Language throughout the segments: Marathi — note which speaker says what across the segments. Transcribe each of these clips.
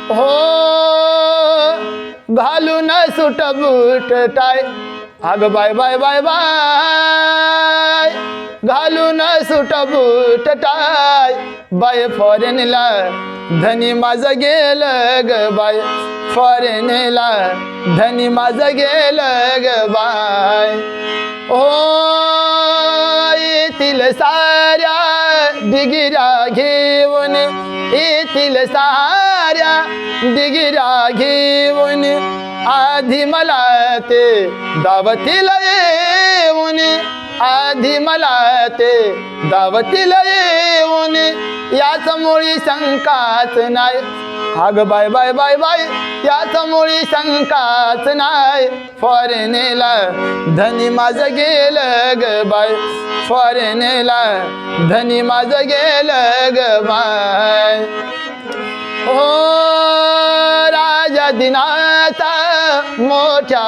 Speaker 1: हो घालून सुट बूट टाय अग बाय बाय बाय बाय घालून सुट बूट टाय बाय फॉरेनला धनी माझं गेलं ग बाय फॉरेनला धनी माझं गेलं ग बाय ओ येतील साऱ्या डिगिऱ्या घेऊन येतील साऱ्या डिगिऱ्या घेऊन आधी मला ते दावतीला येऊन आधी मला ते दावतीला येऊन याच मुळी शंकाच नाही अग बाय बाय बाय बाय याच मुळी शंकाच नाही फॉरेनला धनी माझं गेलं ग बाय फॉरेनला धनी माझं गेलं ग बाय हो राजा दिनाचा मोठ्या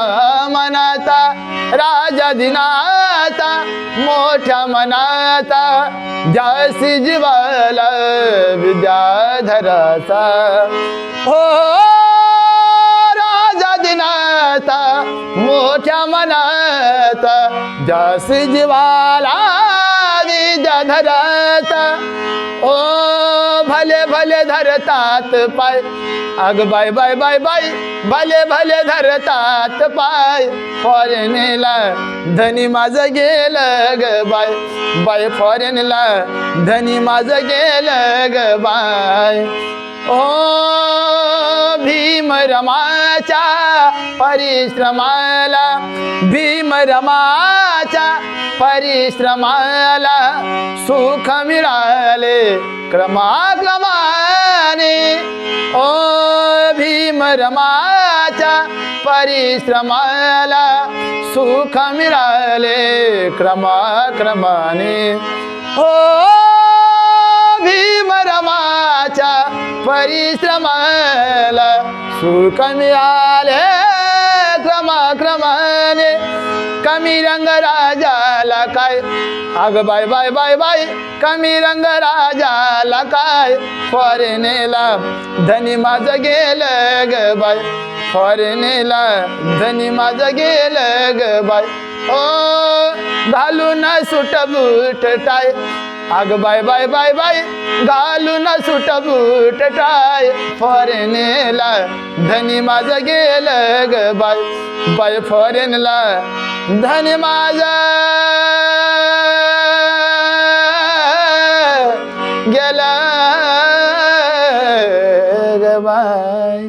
Speaker 1: मनाचा राजा दिनाचा मोठ्या मनाचा जासी जीवाला विद्याधराचा हो राजा दिनाचा मोठ्या मनाचा जासी जीवाला विद्याधराचा ओ भले भले धरतात पाय अग बाय बाय बाय बाय भले भले धरतात पाय फॉरेनला धनी माझं गेलं ग बाय बाय फॉरेनला धनी माझं गेलं ग बाय ओ भीम रमाच्या परिश्रमाला भीम रमाच्या परिश्रमाला सुख मिळाले क्रमाक्रमाने ओ भीम रमाच्या परिश्रमाला सुख मिळाले क्रमाक्रमाने हो भीम रमाच्या परिश्रमाला सुख मिळाले क्रमाक्रमाने कमी रंग राजाला काय अग बाय बाय बाय बाय कमी रंग राजाला काय फॉरेनला धनी माझं गेलं ग बाय फॉरेनला धनी माझं गेलं ग बाय ओ घालून सुट बूट टाय अग बाय बाय बाय बाय घालून सुट बूट टाय फॉरेनला धनी माझं गेलं ग बाय बाय फॉरेनला धनी माझं गेलं ग बाय